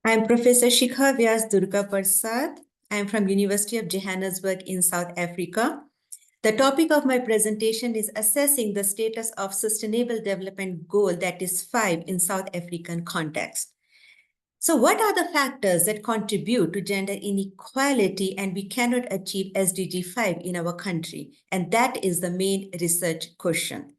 I'm Professor Shikha Vyas-Doorgapersad. I'm from University of Johannesburg in South Africa. The topic of my presentation is assessing the status of Sustainable Development Goal, that is 5, in South African context. So what are the factors that contribute to gender inequality and we cannot achieve SDG 5 in our country? And that is the main research question.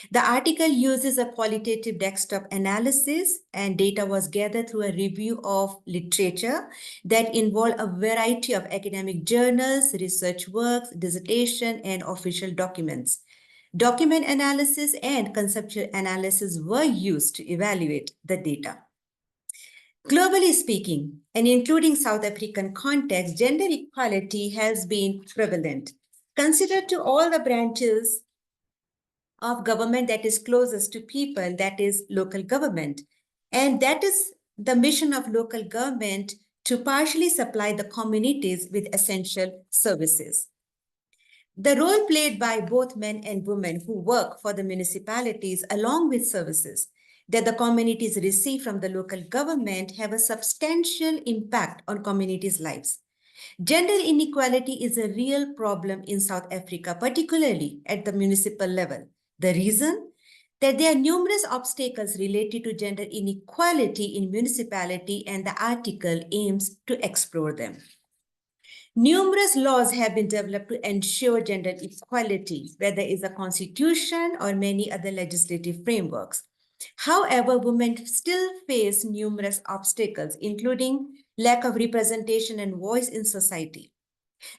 The article uses a qualitative desktop analysis, and data was gathered through a review of literature that involved a variety of academic journals, research works, dissertation, and official documents. Document analysis and conceptual analysis were used to evaluate the data. Globally speaking, and including South African context, gender equality has been prevalent. Considered to all the branches of government that is closest to people, that is local government. And that is the mission of local government, to partially supply the communities with essential services. The role played by both men and women who work for the municipalities along with services that the communities receive from the local government have a substantial impact on communities' lives. Gender inequality is a real problem in South Africa, particularly at the municipal level. The reason? That there are numerous obstacles related to gender inequality in municipality, and the article aims to explore them. Numerous laws have been developed to ensure gender equality, whether it's a constitution or many other legislative frameworks. However, women still face numerous obstacles, including lack of representation and voice in society.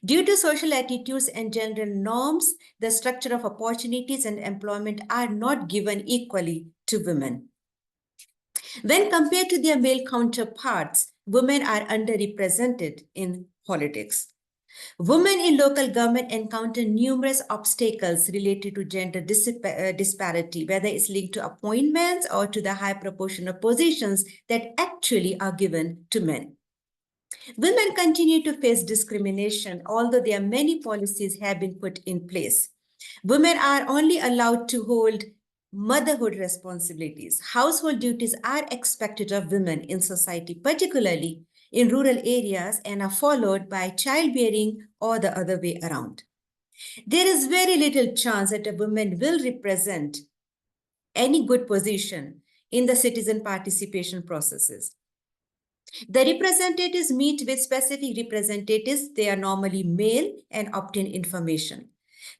Due to social attitudes and gender norms, the structure of opportunities and employment are not given equally to women. When compared to their male counterparts, women are underrepresented in politics. Women in local government encounter numerous obstacles related to gender disparity, whether it's linked to appointments or to the high proportion of positions that actually are given to men. Women continue to face discrimination, although there are many policies have been put in place. Women are only allowed to hold motherhood responsibilities. Household duties are expected of women in society, particularly in rural areas, and are followed by childbearing or the other way around. There is very little chance that a woman will represent any good position in the citizen participation processes. The representatives meet with specific representatives. They are normally male and obtain information.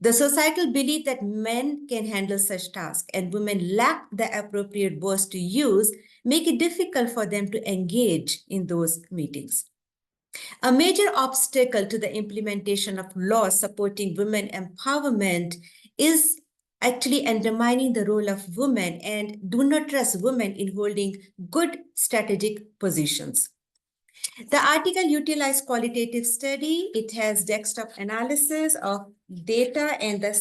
The societal belief that men can handle such tasks and women lack the appropriate words to use make it difficult for them to engage in those meetings. A major obstacle to the implementation of laws supporting women empowerment is actually undermining the role of women and do not trust women in holding good strategic positions. The article utilized qualitative study. It has desktop analysis of data, and the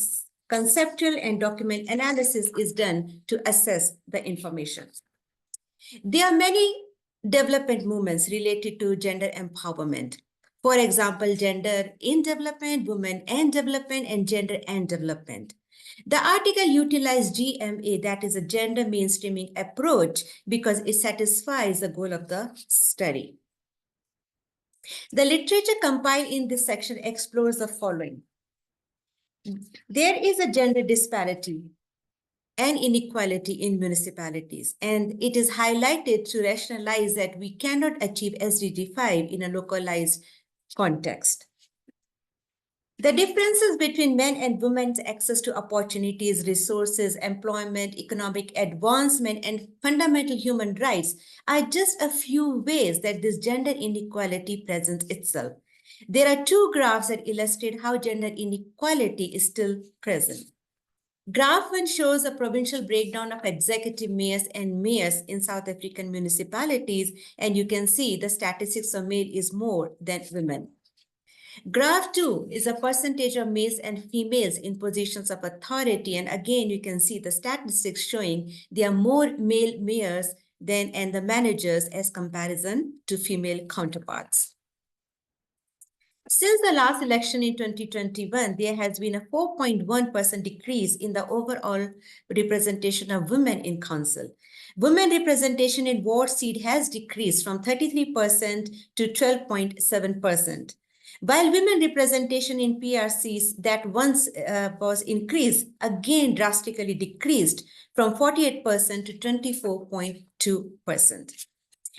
conceptual and document analysis is done to assess the information. There are many development movements related to gender empowerment. For example, gender in development, women and development, and gender and development. The article utilized GMA, that is a gender mainstreaming approach, because it satisfies the goal of the study. The literature compiled in this section explores the following. There is a gender disparity and inequality in municipalities, and it is highlighted to rationalize that we cannot achieve SDG 5 in a localized context. The differences between men and women's access to opportunities, resources, employment, economic advancement, and fundamental human rights are just a few ways that this gender inequality presents itself. There are two graphs that illustrate how gender inequality is still present. Graph 1 shows a provincial breakdown of executive mayors and mayors in South African municipalities, and you can see the statistics of male is more than women. Graph 2 is a percentage of males and females in positions of authority, and again you can see the statistics showing there are more male mayors and the managers as comparison to female counterparts. Since the last election in 2021, there has been a 4.1% decrease in the overall representation of women in council. Women representation in ward seat has decreased from 33% to 12.7%. While women representation in PRCs that once was increased, again drastically decreased from 48% to 24.2%.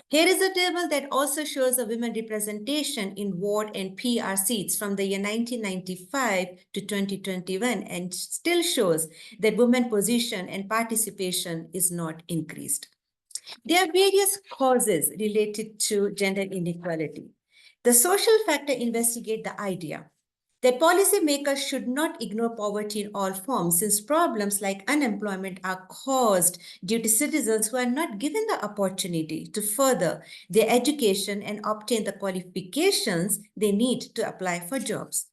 Here is a table that also shows a women representation in ward and PR seats from the year 1995 to 2021 and still shows that women position and participation is not increased. There are various causes related to gender inequality. The social factor investigate the idea that policymakers should not ignore poverty in all forms, since problems like unemployment are caused due to citizens who are not given the opportunity to further their education and obtain the qualifications they need to apply for jobs.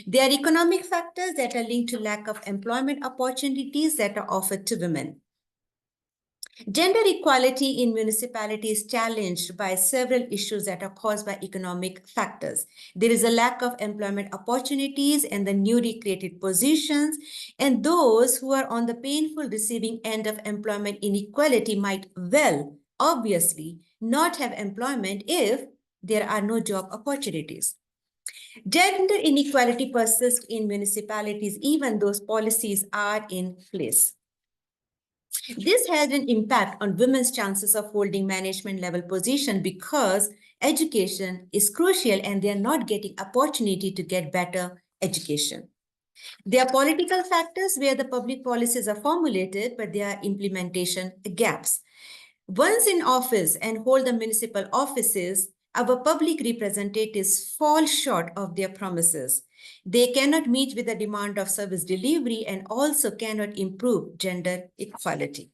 There are economic factors that are linked to lack of employment opportunities that are offered to women. Gender equality in municipalities is challenged by several issues that are caused by economic factors. There is a lack of employment opportunities and the newly created positions, and those who are on the painful receiving end of employment inequality might well, obviously, not have employment if there are no job opportunities. Gender inequality persists in municipalities even those policies are in place. This has an impact on women's chances of holding management level position because education is crucial and they are not getting opportunity to get better education. There are political factors where the public policies are formulated, but there are implementation gaps. Once in office and hold the municipal offices, our public representatives fall short of their promises. They cannot meet with the demand of service delivery and also cannot improve gender equality.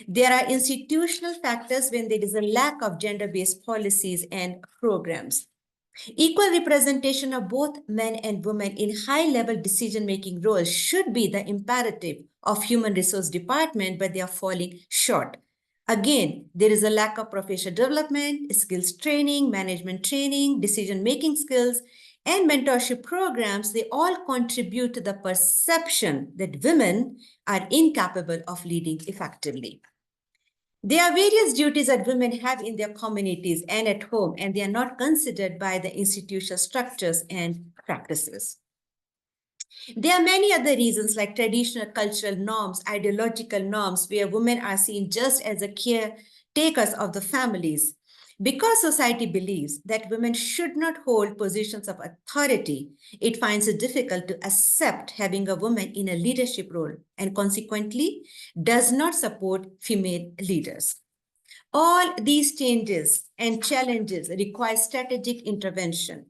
There are institutional factors when there is a lack of gender-based policies and programs. Equal representation of both men and women in high-level decision-making roles should be the imperative of human resource department, but they are falling short. Again, there is a lack of professional development, skills training, management training, decision-making skills, and mentorship programs. They all contribute to the perception that women are incapable of leading effectively. There are various duties that women have in their communities and at home, and they are not considered by the institutional structures and practices. There are many other reasons like traditional cultural norms, ideological norms, where women are seen just as a caretakers of the families. Because society believes that women should not hold positions of authority, it finds it difficult to accept having a woman in a leadership role and consequently does not support female leaders. All these changes and challenges require strategic intervention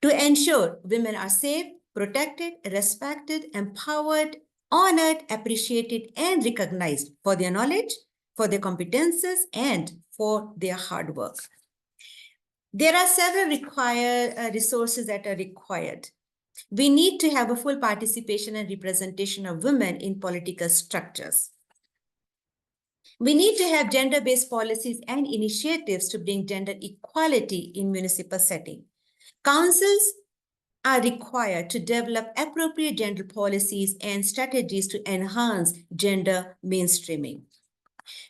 to ensure women are safe, protected, respected, empowered, honored, appreciated, and recognized for their knowledge, for their competences, and for their hard work. There are several resources that are required. We need to have a full participation and representation of women in political structures. We need to have gender-based policies and initiatives to bring gender equality in municipal setting. Councils are required to develop appropriate gender policies and strategies to enhance gender mainstreaming.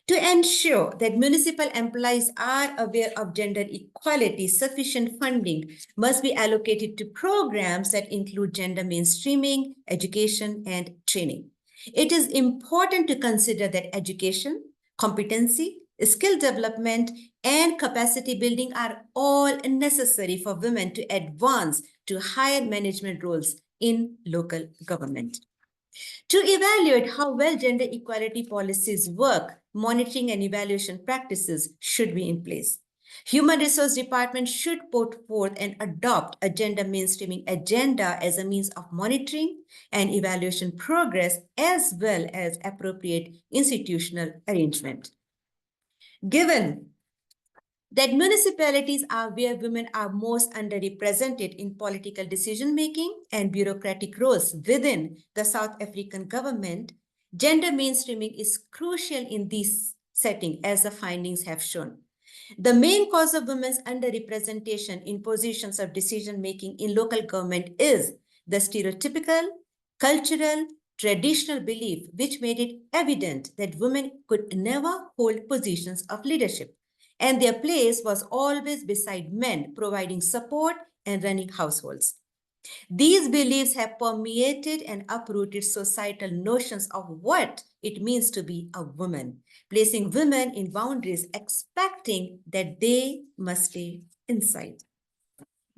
To ensure that municipal employees are aware of gender equality, sufficient funding must be allocated to programs that include gender mainstreaming, education, and training. It is important to consider that education, competency, skill development, and capacity building are all necessary for women to advance to higher management roles in local government. To evaluate how well gender equality policies work, monitoring and evaluation practices should be in place. Human Resource Department should put forth and adopt a gender mainstreaming agenda as a means of monitoring and evaluation progress, as well as appropriate institutional arrangement. Given that municipalities are where women are most underrepresented in political decision-making and bureaucratic roles within the South African government, gender mainstreaming is crucial in this setting, as the findings have shown. The main cause of women's underrepresentation in positions of decision-making in local government is the stereotypical, cultural, traditional belief which made it evident that women could never hold positions of leadership, and their place was always beside men, providing support and running households. These beliefs have permeated and uprooted societal notions of what it means to be a woman, placing women in boundaries, expecting that they must stay inside.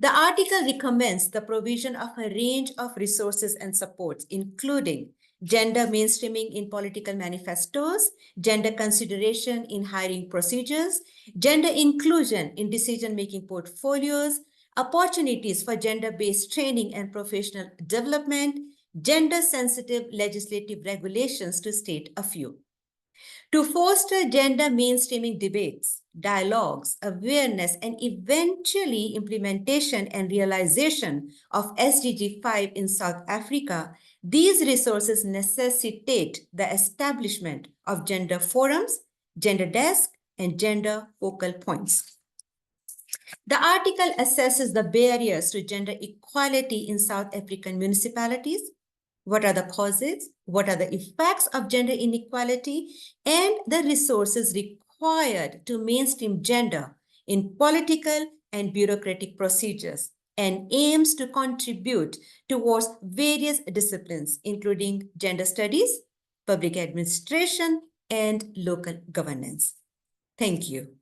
The article recommends the provision of a range of resources and supports, including gender mainstreaming in political manifestos, gender consideration in hiring procedures, gender inclusion in decision-making portfolios, opportunities for gender-based training and professional development, gender-sensitive legislative regulations, to state a few. To foster gender mainstreaming debates, dialogues, awareness, and eventually implementation and realization of SDG 5 in South Africa, these resources necessitate the establishment of gender forums, gender desks, and gender focal points. The article assesses the barriers to gender equality in South African municipalities. What are the causes? What are the effects of gender inequality? And the resources required to mainstream gender in political and bureaucratic procedures, and aims to contribute towards various disciplines, including gender studies, public administration, and local governance. Thank you.